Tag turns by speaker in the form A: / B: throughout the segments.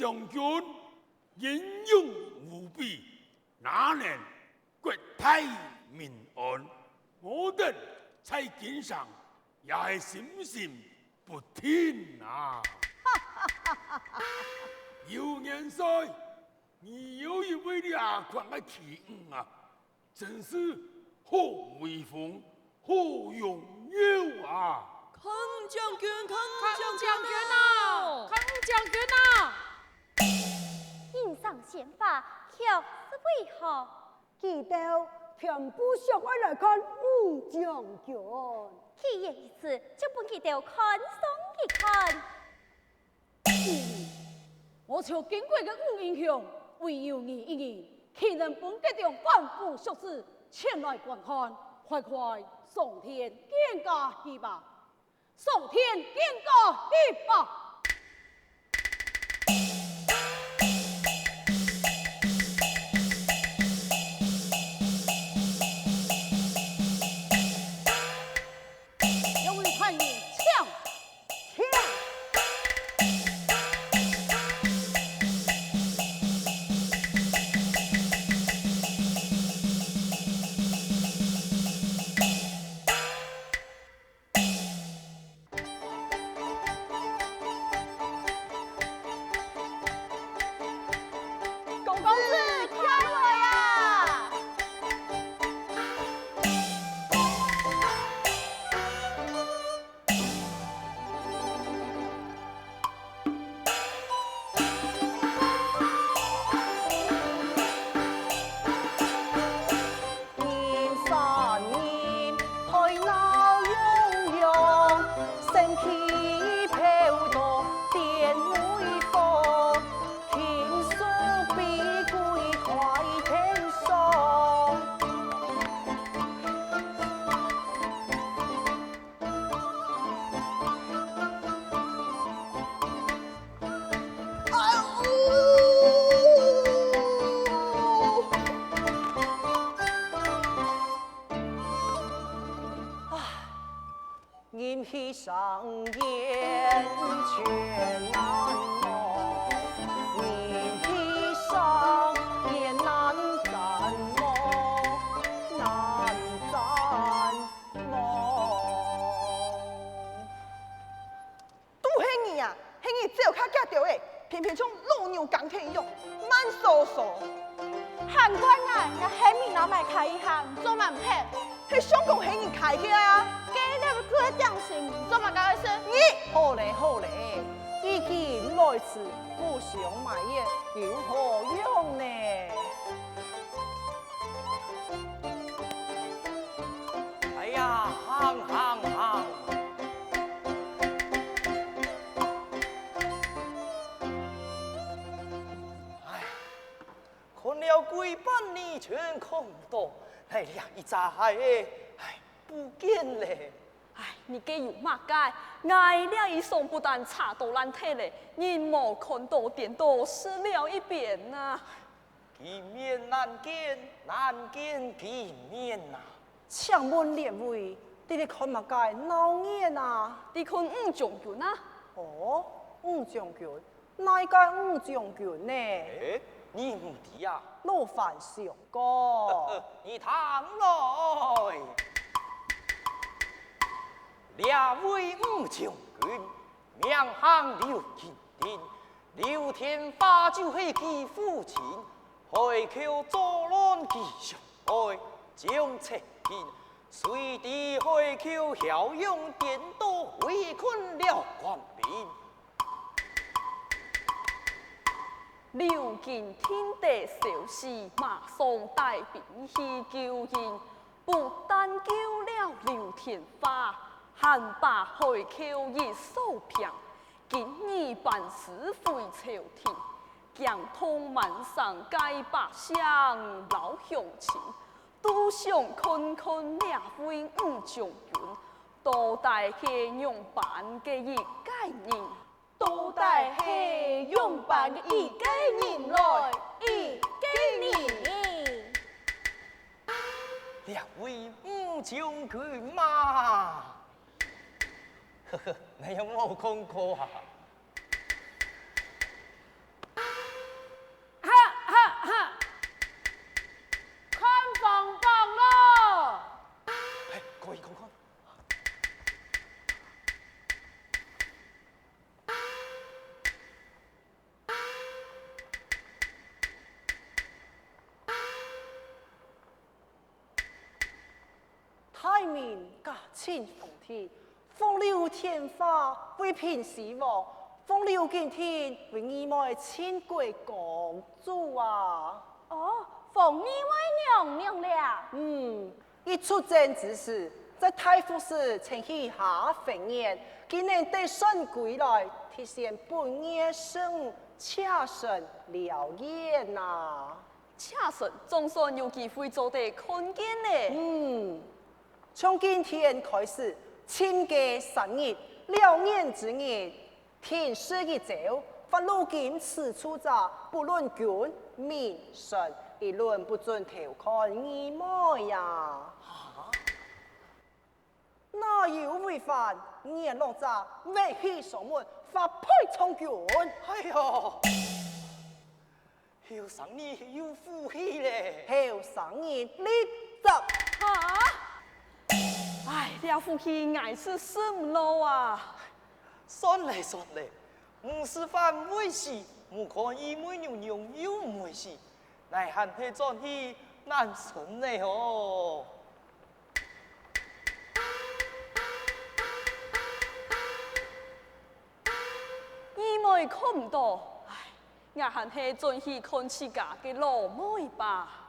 A: 将军英勇无比，哪能国泰民安？我等在京上也是心心不停啊！有元帅，你有一位俩款的气运啊，真是好威风，好荣耀啊！
B: 康将军，康
C: 将
B: 将
C: 军啊，康将军啊！
D: 欣赏宪法，却是为何？
E: 记得全部上我来看武将军。
D: 既然如此，就本记得看上一看。
C: 我朝经过的武英雄，唯有你一人，岂能本家中万夫俗子前来观看？快快上天见驾去吧！上天见驾去吧！有位叛逆，抢！
F: 饮砒上烟却难忘，饮砒上烟难暂忘，难暂忘。
E: 都是你啊，是你只有较夹着的，偏偏像老牛钢铁一样慢嗖嗖。
D: 汉官啊，那黑面老麦开一行，做蛮配。
E: 是想讲是你开起来啊？
D: 给了个奖心，做嘛搞的事？
E: 你
F: 好嘞好嘞，已经来此，不想埋怨有何用呢？哎呀，行行行！哎，看了几半年全看不到，来了一扎哎，不见嘞。
B: 哎，你给有嘛解？挨了一双不但查到烂体嘞，人无看到电都失了一遍呐。
F: 见面难见，难见见面呐。
E: 请问两位，你哋看嘛解闹眼啊？
B: 你看武将军啊？
E: 哦，武将军，哪一个武将军呢？
F: 哎，你唔知啊？
E: 老范上过。
F: 你堂来。两位武将军，名行刘金定，刘天发就是其父亲，海口作乱其上爱，将赤金，随地海口骁勇颠倒，围困了官兵。
B: 刘金听得消息，马上带兵去救人，不但救了刘天发。还把海口一手平，今日办事回朝廷，将通满上该百姓老乡亲，都想看看两位武将军，都带去用办嘅一概人，
D: 都带去用办嘅一概人来，一概人。
F: 两位武将军嘛。呵呵，你有冇看过啊？
D: 大明家亲奉天，风流天花为平西王，风流敬天为义妹亲贵公主啊！
C: 哦，奉你为娘娘了。
D: 一出征之时，在太傅寺请起下婚宴，今年得顺归来，体现本业生恰神了宴呐。
B: 恰神总算有机会做得看见呢。
D: 从今天开始，亲家3日，2年之日，天师一走，法如今此处者，不论君民神，一律不准偷看义妹呀。哪有违反？阎罗者为欺上门，发配充军。
F: 哎呦，后生你有福气嘞！
D: 后生日立则。
B: 哎，了夫妻爱是什路啊？
F: 算嘞，唔是犯为事，唔看义妹娘娘有唔为事，乃汉配转去难成嘞哦。
B: 义妹看唔到，唉，也还是转去看自家嘅老妹吧。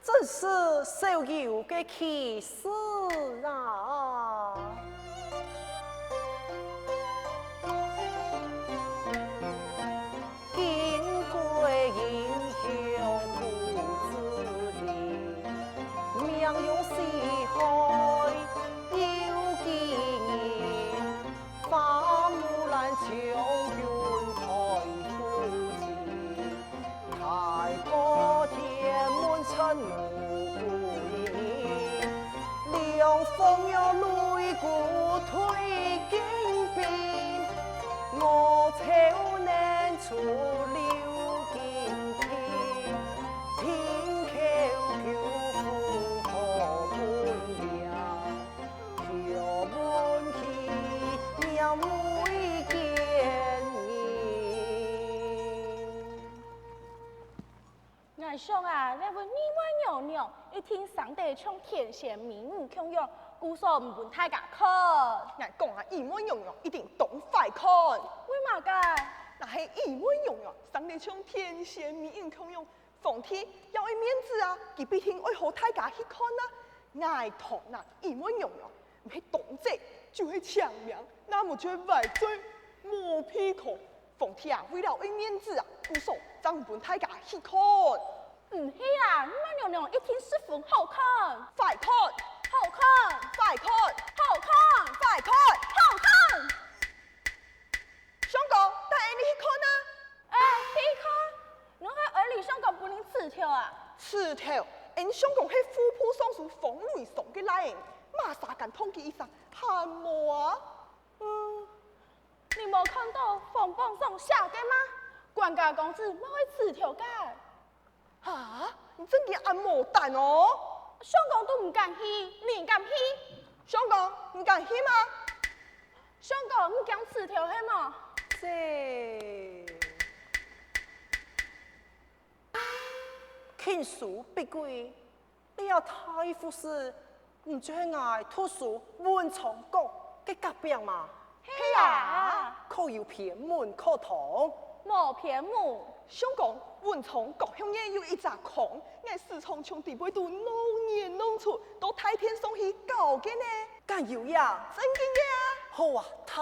D: 真是少有嘅奇事啊！金贵英雄不自立，命用西海有几年，花木兰秋云开夫妻，太破天门陈无归，凉风有擂鼓推金兵，我朝南出刘金天，平口救父何本良，求问起娘为见你。
C: 俺想啊，那位义妹娘娘一听上帝唱天仙名语腔样，故说唔本太假看。
E: 俺讲啊，义妹娘娘一定懂快看。
C: 为嘛个？
E: 那是义妹娘娘上帝唱天仙名语腔样，奉天要爱面子啊，佢必定爱好大家去看啊。爱堂啊，义妹娘娘唔系动这就系强梁，那么就系坏嘴磨皮壳。奉天啊，为了爱面子啊，故说让本大家去看。
C: 唔系啦，义妹娘娘一听十分好看，
E: 快看，
C: 好看，
E: 快看，
C: 好看，
E: 快看！
C: 好看。
E: 香港带你去看啊！
C: 哎，去看，侬喺耳里香港不能刺条啊？
E: 刺头，因香港迄富铺双树风雷送嘅来人，马上间通缉一声汉魔啊！
C: 你冇看到风榜上写嘅吗？管家公子冇会刺条嘅，
E: 啊！你真嘅暗魔蛋哦！
C: 香港都唔敢去，你敢去？
E: 香港，你敢去吗？
C: 香港唔敢刺条系嘛？
D: 这天书必归，你要太傅寺，唔就系爱图书文昌局嘅隔壁嘛？
C: 系啊，
D: 可有偏门可通？
C: 冇偏门。
E: 香港文昌各乡也有一只孔，俺时常从地背度弄年弄出，到太天上去搞嘅呢。
D: 敢有呀？
E: 真嘅啊！
D: 好啊，太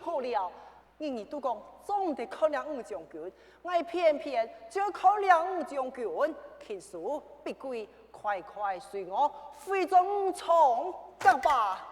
D: 好了！人人都讲总得考量五将军，我偏偏就考量五将军。天书必归，快快随我飞中冲干吧！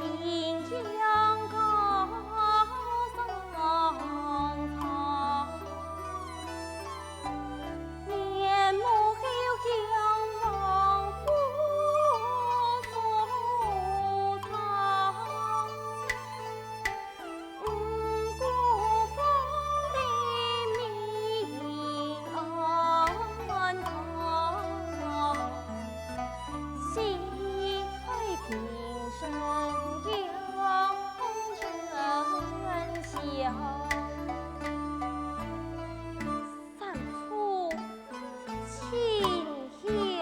B: 新疆高上苍，面目后将王府收藏，孤峰的民安康，喜爱平生要人笑。三处清香。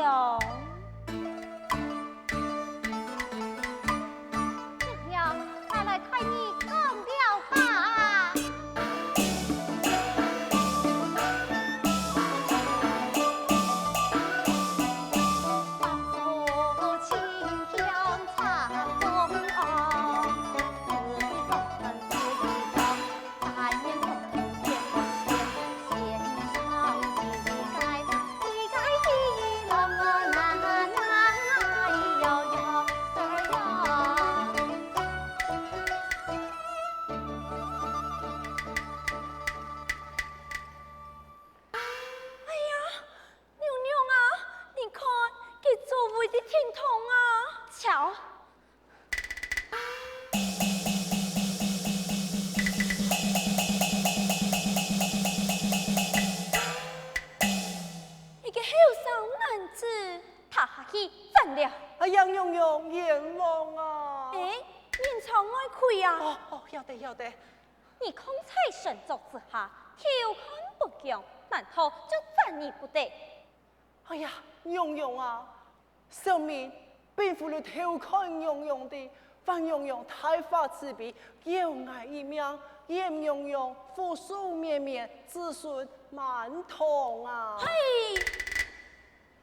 B: 娘娘，奶奶开你讲了吧。三处清香插风昂，四季早晨四季早，大雁从天天天，线上一盖，一盖一浪摇摇摇。哎呀，娘娘啊，你看，这座位的天堂啊，瞧。一个后生男子踏下去站了，
D: 哎呀，娘娘冤枉啊！
B: 哎，面朝外开啊！
D: 哦哦，晓得晓得。
B: 你空在神族之下，调侃不讲，难道就站你不得？
D: 哎呀，娘娘啊，小民并非了偷看娘娘的，范娘娘太发慈悲，有爱一命，愿娘娘福寿绵绵，子孙满堂啊！
B: 嘿，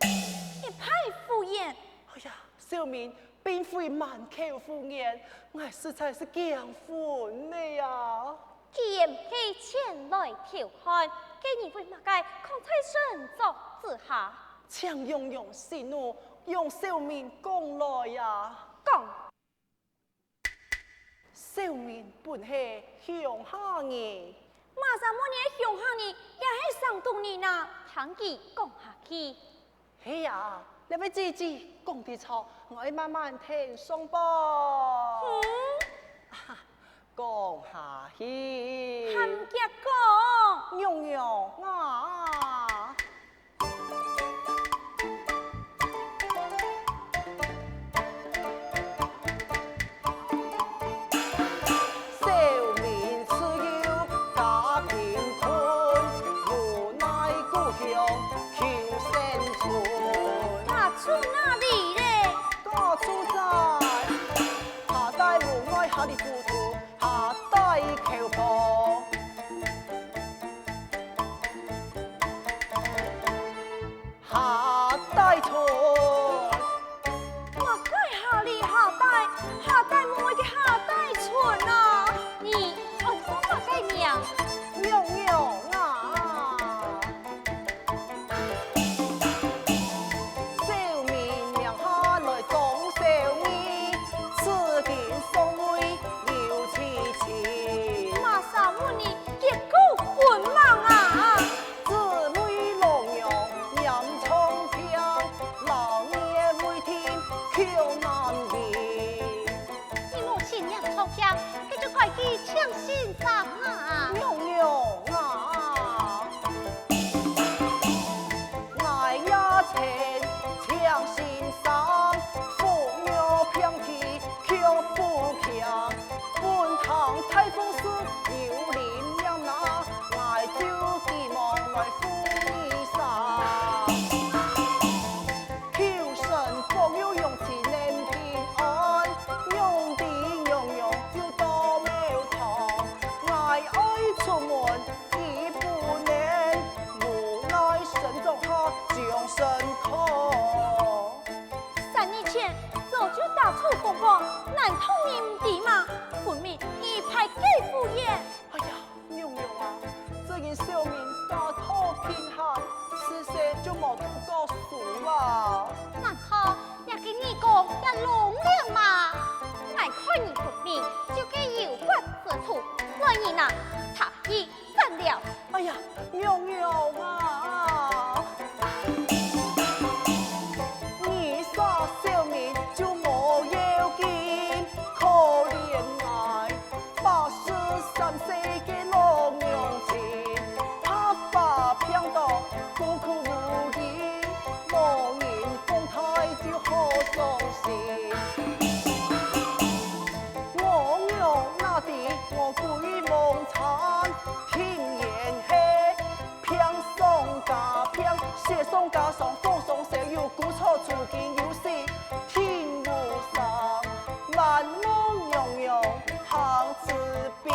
B: 一派敷衍。
D: 哎呀，小民并非满口敷衍，我实在是讲欢的呀。
B: 剑气前来调侃，给你为嘛该空在神族之下？
D: 请娘娘息怒，用小民讲来呀。
B: 讲，
D: 小民本是乡下人，
B: 马上我年乡下你，也是上东人呐，听佢讲下去。
D: 嘿呀，你位姐姐讲得错，我要慢慢听上吧。讲下去。
B: 含家讲，
D: 娘娘啊，小民此有家贫困，无奈故乡求生存。
B: 他住哪里嘞？
D: 我住在下代无爱下的糊涂，下代口婆。下代村，
B: 我该下里下代我的下代村啊！你按说我该娘，
D: 娘娘啊，小民娘下来当小民，此间送位刘妻妻，
B: 马上问你结果混忙啊！
D: 姊妹郎娘任冲평，老爷为天求难言。
B: 你母亲娘钞票，这就该去抢心上啊！
D: 娘娘啊，爱呀情抢心上，父母偏替强不强，本堂太风师有灵养那，爱就寄望来敷衣裳，求神保佑用钱能平安，用的娘娘就多庙堂，爱出门已不能，无奈神族下将身靠。
B: 3年前早就打出风波，难通你唔知吗？分明一派给敷衍。
D: 哎呀，娘娘啊，这件小民家土贫寒，此世就冇土告诉啊。
B: 难道也跟你讲也容量嘛？爱看你
G: 呐，他已真了。
D: 哎呀，蓉蓉啊，你杀小民就莫要紧，可怜爱83岁的老娘亲，他把骗到孤苦无依，无人风台就好伤心。我娘那地我鬼梦残，听言嘿，偏送家偏，写送家上，放送社有古错出见有事，天无上，万梦洋洋行自悲。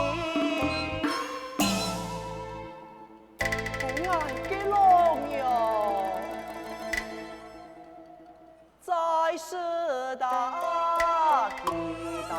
D: 我爱的老娘，在世大地大。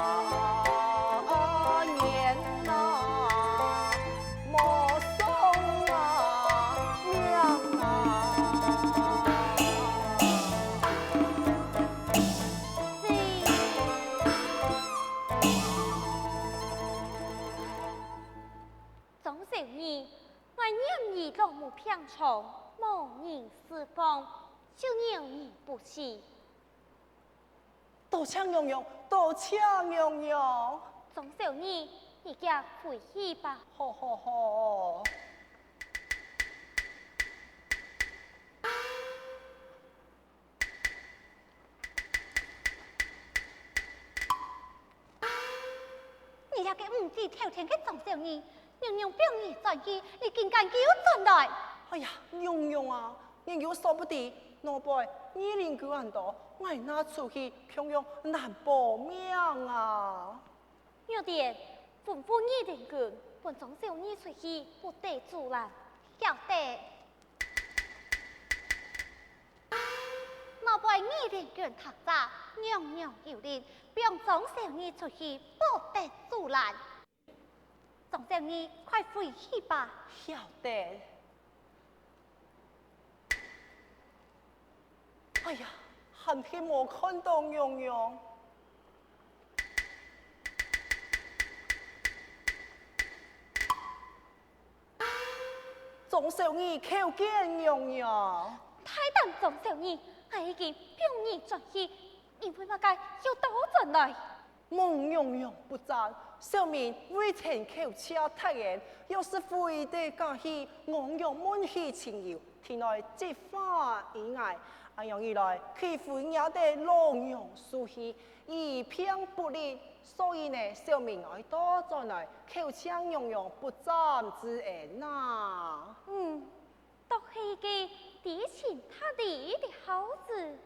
G: 落木偏重，无人侍奉，就让你不喜。
D: 多谢娘娘，多谢娘娘。
G: 钟小妮，你家回去吧。
D: 好好好。
G: 你那个唔知挑天的钟小妮。娘娘表你在意，你竟敢叫转来！
D: 哎呀，娘娘啊，娘娘说不得，老伯209多，我拿出去平用难保命啊！
G: 有点吩咐你的人，本钟小妮出去不得阻拦，晓得？老伯你的人他咋娘娘有令，让钟小妮出去不得阻拦。钟小妮，快回去吧。
D: 晓得。哎呀，很天没看到娘娘。钟小妮求见娘娘。
G: 太等钟小妮，我已经表你转去，你为乜解要多转来？
D: 孟娘娘不赞。小民为前口车太严，要是非得假戏，昂扬满喜情由，天来即花以外，阿样以来欺负也得老娘输气，以偏不利，所以呢，小民爱多再来口腔娘娘不赞之言呐。
G: 都是一个敌情他地的好事。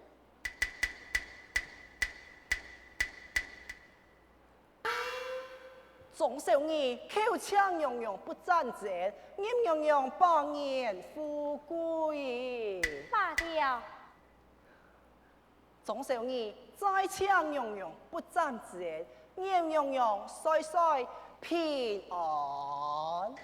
D: 钟小妮口腔洋洋不赞之言，念洋洋百年富贵。
G: 罢了。
D: 钟小妮再腔洋洋不赞之言，念洋洋岁岁平安。